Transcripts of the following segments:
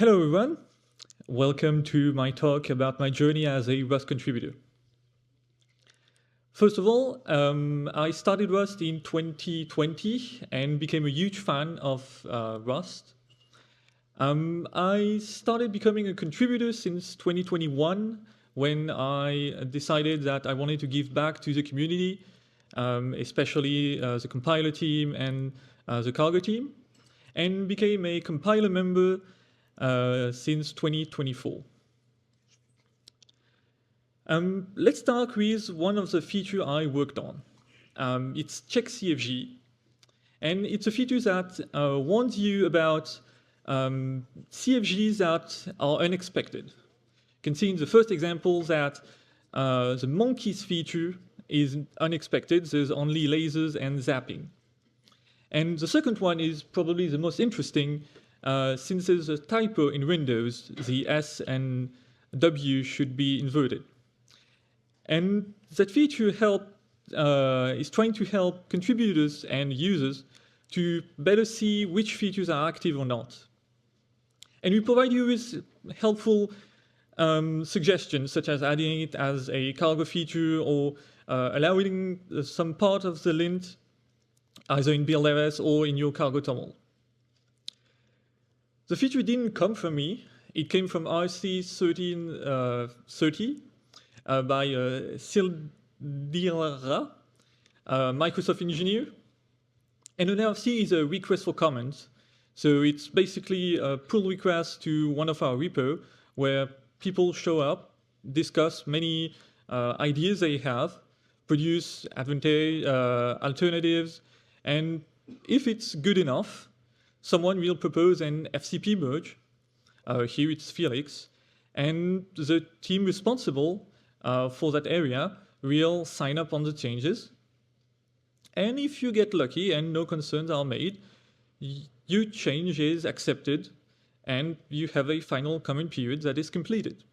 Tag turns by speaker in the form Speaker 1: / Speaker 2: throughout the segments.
Speaker 1: Hello everyone, welcome to my talk about my journey as a Rust contributor. First of all, I started Rust in 2020 and became a huge fan of Rust. I started becoming a contributor since 2021 when I decided that I wanted to give back to the community, especially the compiler team and the cargo team, and became a compiler member since 2024. Let's start with one of the features I worked on. It's check-cfg, and it's a feature that warns you about CFGs that are unexpected. You can see in the first example that the monkeys feature is unexpected. There's only lasers and zapping. And the second one is probably the most interesting. Since there's a typo in Windows, the S and W should be inverted. And that feature is trying to help contributors and users to better see which features are active or not. And we provide you with helpful suggestions, such as adding it as a cargo feature or allowing some part of the lint either in build.rs or in your cargo toml. The feature didn't come from me. It came from RC 1330 by Sildira, a Microsoft engineer. And an RC is a request for comments. So it's basically a pull request to one of our repo where people show up, discuss many ideas they have, produce alternatives, and if it's good enough, someone will propose an FCP merge. Here it's Felix. And the team responsible for that area will sign up on the changes. And if you get lucky and no concerns are made, your change is accepted and you have a final comment period that is completed.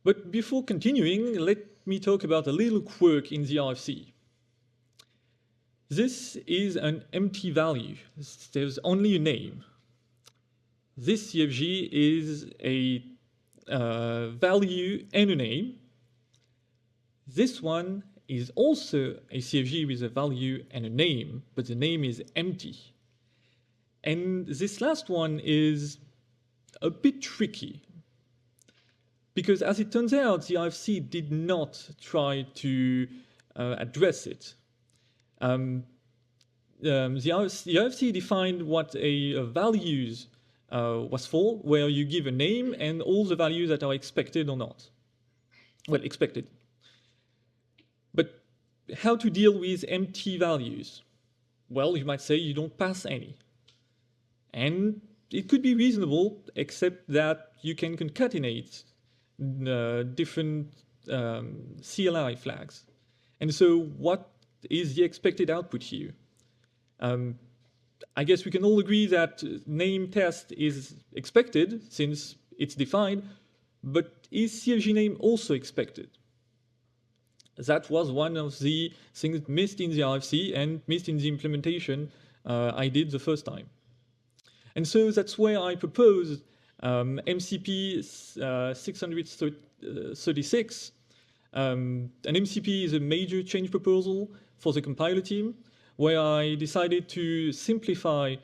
Speaker 1: But before continuing, let me talk about a little quirk in the RFC. This is an empty value. There's only a name. This CFG is a value and a name. This one is also a CFG with a value and a name, but the name is empty. And this last one is a bit tricky, because as it turns out, the RFC did not try to address it. The RFC defined what a values was for, where you give a name and all the values that are expected or not. Well, expected. But how to deal with empty values? Well, you might say you don't pass any. And it could be reasonable, except that you can concatenate different CLI flags. And so what is the expected output here? I guess we can all agree that name test is expected since it's defined, but is CFG name also expected? That was one of the things missed in the RFC and missed in the implementation I did the first time. And so that's where I proposed MCP 636. An MCP is a major change proposal for the compiler team, where I decided to simplify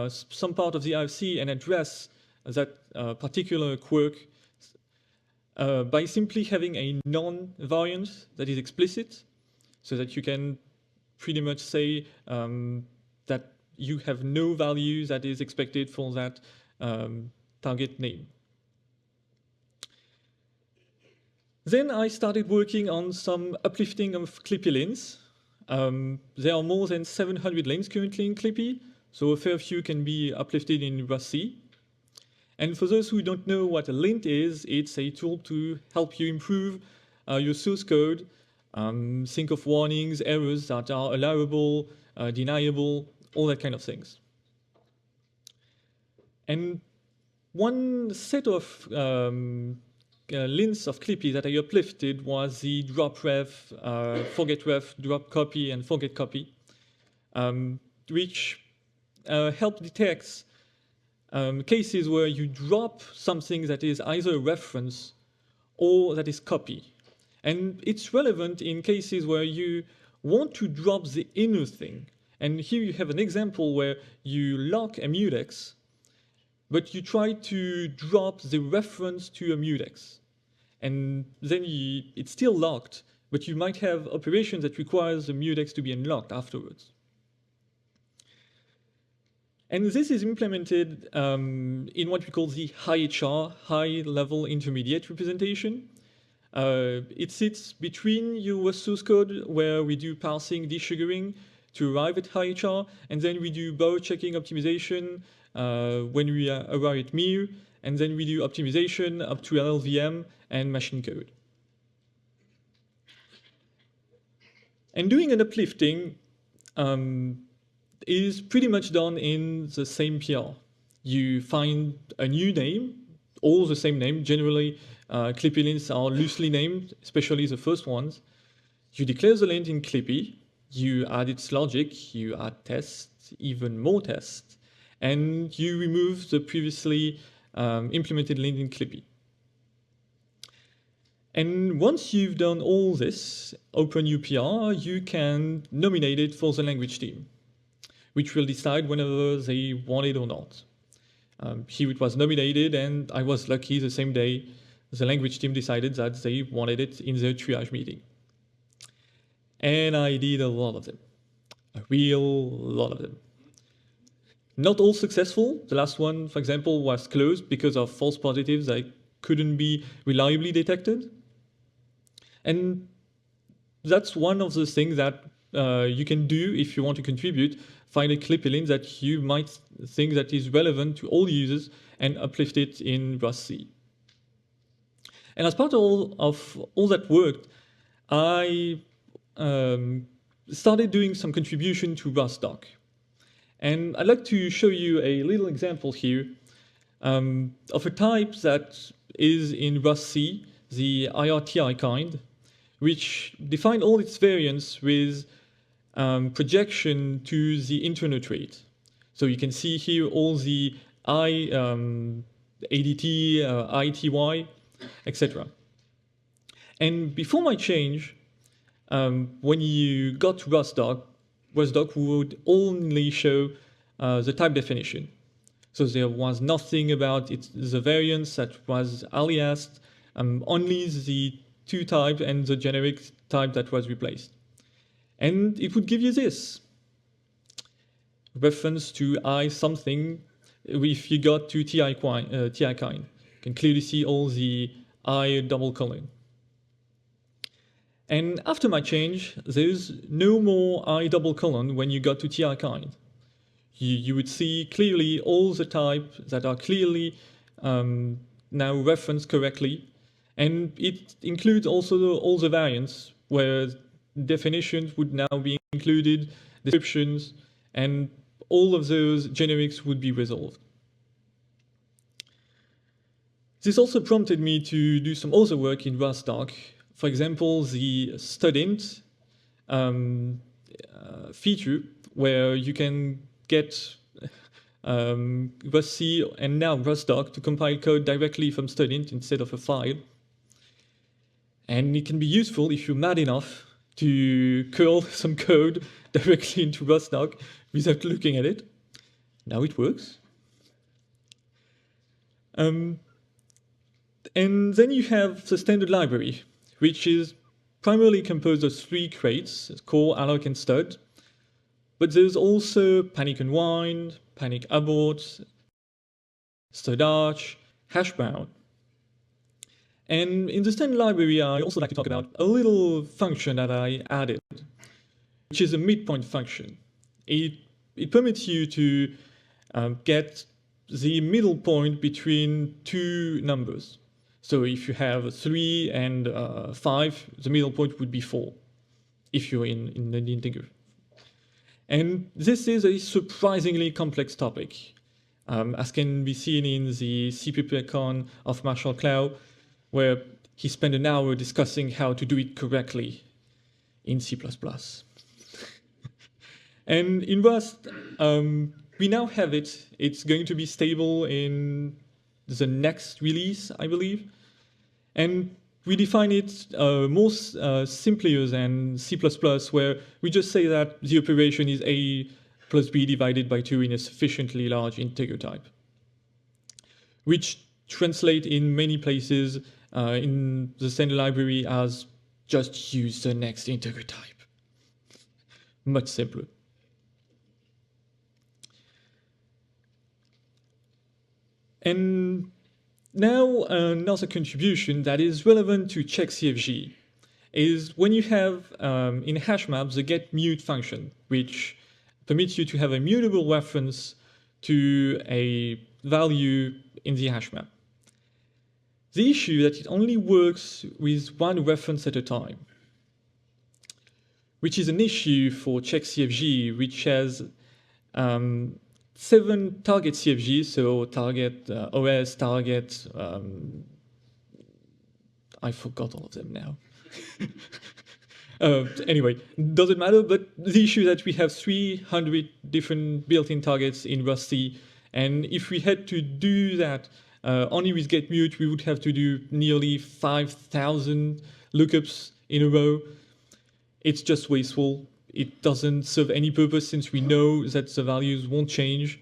Speaker 1: some part of the RFC and address that particular quirk by simply having a non-variant that is explicit, so that you can pretty much say that you have no value that is expected for that target name. Then I started working on some uplifting of clippy lints. There are more than 700 lints currently in clippy, so a fair few can be uplifted in Rust. And for those who don't know what a lint is, it's a tool to help you improve your source code, think of warnings, errors that are allowable, deniable, all that kind of things. And one set of lints of clippy that I uplifted was the drop ref, forget ref, drop copy, and forget copy, which help detect cases where you drop something that is either a reference or that is copy. And it's relevant in cases where you want to drop the inner thing. And here you have an example where you lock a mutex, but you try to drop the reference to a mutex. And then it's still locked, but you might have operations that requires the mutex to be unlocked afterwards. And this is implemented in what we call the HIHR, high-level intermediate representation. It sits between your source code, where we do parsing, desugaring to arrive at HIHR, and then we do borrow checking optimization when we arrive at MIR, and then we do optimization up to LLVM and machine code. And doing an uplifting is pretty much done in the same PR. You find a new name, all the same name. Generally, clippy lints are loosely named, especially the first ones. You declare the lint in clippy, you add its logic, you add tests, even more tests, and you remove the previously implemented lint in clippy. And once you've done all this, open UPR, you can nominate it for the language team, which will decide whenever they want it or not. Here it was nominated, and I was lucky the same day the language team decided that they wanted it in their triage meeting. And I did a lot of them, a real lot of them. Not all successful. The last one, for example, was closed because of false positives that couldn't be reliably detected. And that's one of the things that you can do if you want to contribute. Find a clippy lint that you might think that is relevant to all users and uplift it in Rust C. And as part of all that work, I started doing some contribution to Rustdoc. And I'd like to show you a little example here of a type that is in Rust C, the IRTI kind, which define all its variants with projection to the internal trait. So you can see here all the ADT, ITY, etc. And before my change, when you got to Rustdoc would only show the type definition. So there was nothing about the variance that was aliased, only the two type and the generic type that was replaced. And it would give you this reference to I something. If you got to TI kind, you can clearly see all the I double colon. And after my change, there's no more I double colon when you got to TI kind. You would see clearly all the type that are clearly now referenced correctly. And it includes also all the variants where definitions would now be included, descriptions, and all of those generics would be resolved. This also prompted me to do some other work in Rustdoc. For example, the studint feature, where you can get Rust C and now Rustdoc to compile code directly from studint instead of a file. And it can be useful if you're mad enough to curl some code directly into Rustdoc without looking at it. Now it works. And then you have the standard library, which is primarily composed of 3 crates, core, alloc, and stud. But there's also panic unwind, panic abort, stud arch, hashbound. And in the standard library, I also like to talk about a little function that I added, which is a midpoint function. It permits you to get the middle point between 2 numbers. So if you have 3 and 5, the middle point would be 4, if you're in the integer. And this is a surprisingly complex topic, as can be seen in the CPPCon of Marshall Clow, where he spent an hour discussing how to do it correctly in C++. And in Rust, we now have it. It's going to be stable in the next release, I believe. And we define it more simpler than C++, where we just say that the operation is A plus B divided by 2 in a sufficiently large integer type, which translate in many places in the standard library as just use the next integer type. Much simpler. And now another contribution that is relevant to check-cfg is when you have in hashmap the get-mute function, which permits you to have a mutable reference to a value in the hashmap. The issue is that it only works with one reference at a time, which is an issue for check-cfg, which has 7 target CFGs, so target OS, target, I forgot all of them now. Anyway, doesn't matter, but the issue is that we have 300 different built-in targets in Rusty, and if we had to do that only with get-mute, we would have to do nearly 5,000 lookups in a row. It's just wasteful. It doesn't serve any purpose since we know that the values won't change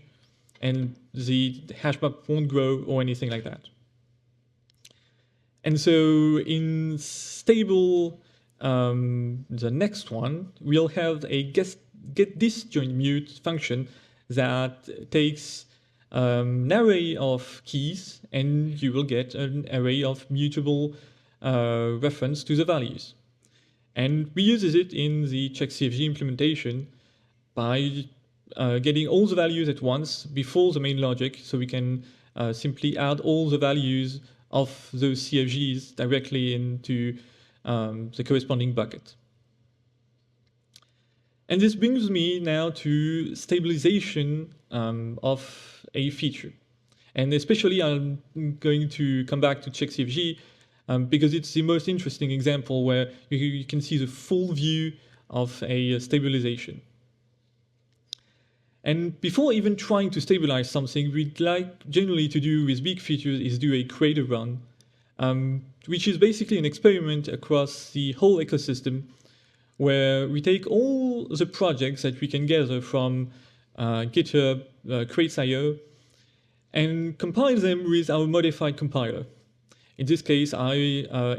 Speaker 1: and the hashmap won't grow or anything like that. And so in stable, the next one, we'll have a get disjoint mute function that takes an array of keys, and you will get an array of mutable reference to the values. And we use it in the check-cfg implementation by getting all the values at once before the main logic, so we can simply add all the values of those CFGs directly into the corresponding bucket. And this brings me now to stabilization of a feature. And especially I'm going to come back to check-cfg because it's the most interesting example where you can see the full view of a stabilization. And before even trying to stabilize something, we'd like generally to do with big features is do a crater run, which is basically an experiment across the whole ecosystem where we take all the projects that we can gather from GitHub, crates.io, and compile them with our modified compiler. In this case, I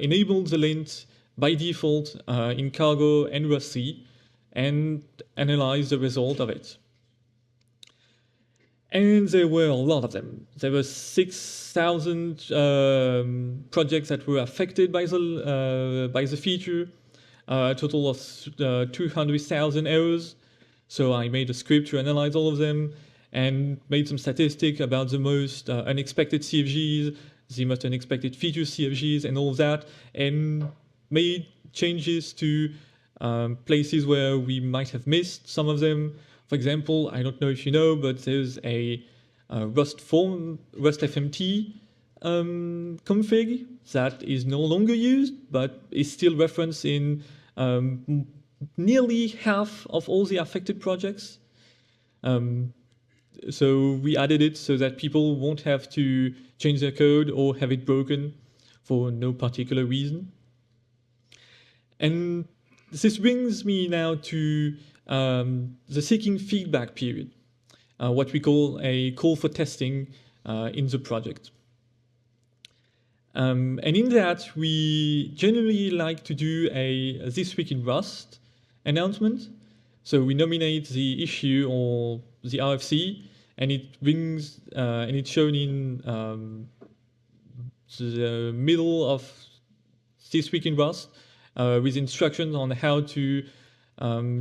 Speaker 1: enabled the lint by default in Cargo and Rusty and analyzed the result of it. And there were a lot of them. There were 6,000 projects that were affected by the feature, a total of 200,000 errors. So I made a script to analyze all of them and made some statistics about the most unexpected CFGs, the most unexpected feature CFGs, and all of that, and made changes to places where we might have missed some of them. For example, I don't know if you know, but there's a rustfmt config that is no longer used, but is still referenced in nearly half of all the affected projects. So we added it so that people won't have to change their code or have it broken for no particular reason. And this brings me now to the seeking feedback period, what we call a call for testing in the project. And in that, we generally like to do a This Week in Rust announcement. So we nominate the issue or the RFC, and it brings and it's shown in the middle of This Week in Rust with instructions on how to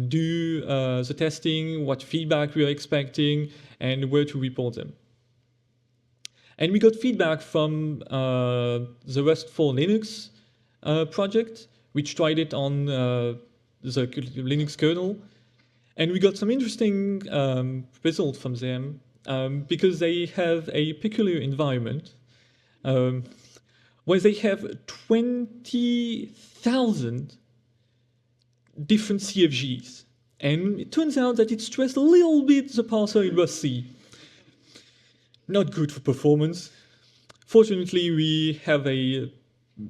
Speaker 1: do the testing, what feedback we are expecting, and where to report them. And we got feedback from the Rust for Linux project, which tried it on the Linux kernel. And we got some interesting results from them because they have a peculiar environment where they have 20,000 different CFGs. And it turns out that it stressed a little bit the parser in Rust C. Not good for performance. Fortunately, we have a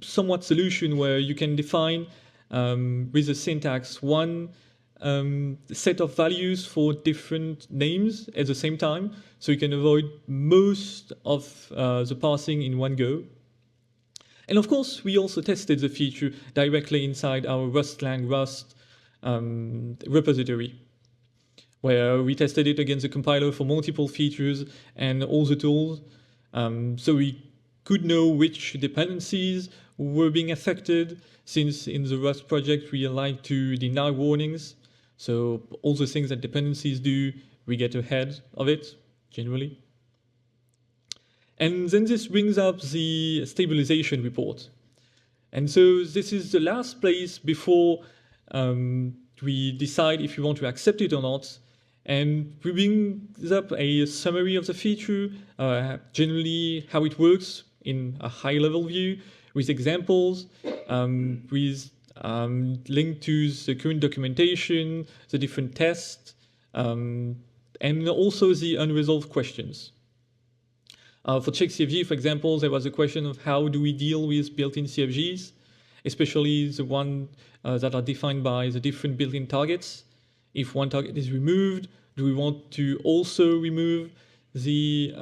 Speaker 1: somewhat solution where you can define with the syntax one set of values for different names at the same time, so you can avoid most of the parsing in one go. And of course, we also tested the feature directly inside our Rustlang Rust repository, where we tested it against the compiler for multiple features and all the tools, so we could know which dependencies were being affected, since in the Rust project we like to deny warnings. So all the things that dependencies do, we get ahead of it, generally. And then this brings up the stabilization report. And so this is the last place before we decide if we want to accept it or not. And we bring up a summary of the feature, generally how it works in a high-level view, with examples, with link to the current documentation, the different tests, and also the unresolved questions. For check-cfg, for example, there was a question of how do we deal with built-in CFGs, especially the one that are defined by the different built-in targets. If one target is removed, do we want to also remove the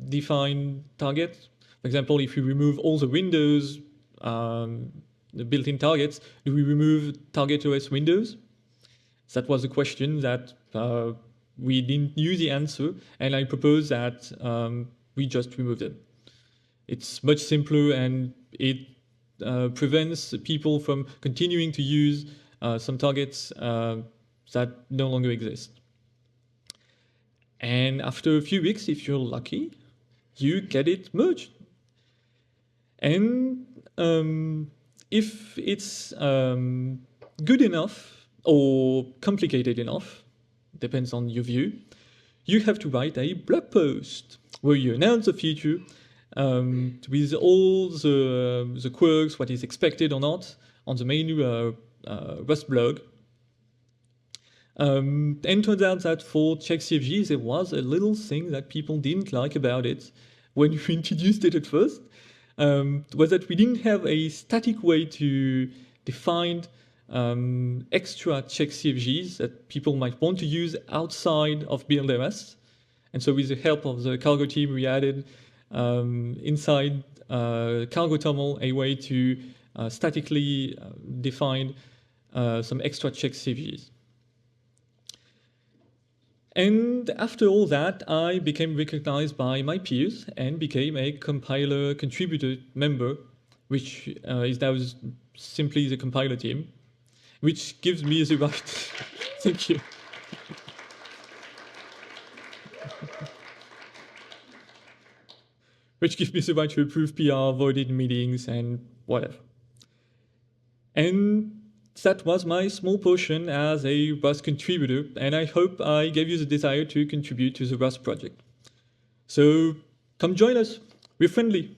Speaker 1: defined target? For example, if we remove all the windows, the built-in targets, do we remove target OS windows? That was a question that we didn't knew the answer, and I propose that we just remove them. It's much simpler, and it prevents people from continuing to use some targets that no longer exist. And after a few weeks, if you're lucky, you get it merged. And if it's good enough or complicated enough, depends on your view, you have to write a blog post where you announce the feature with all the quirks, what is expected or not, on the main Rust blog. And turns out that for check-cfg, there was a little thing that people didn't like about it when we introduced it at first, was that we didn't have a static way to define extra check-cfgs that people might want to use outside of build.ms. And so with the help of the cargo team, we added inside cargo toml a way to statically define some extra check-cfgs. And after all that, I became recognized by my peers and became a compiler contributor member, which is now simply the compiler team, which gives me the right. Thank you. Which gives me the right to approve PR, voted meetings, and whatever. And that was my small portion as a Rust contributor, and I hope I gave you the desire to contribute to the Rust project. So come join us, we're friendly.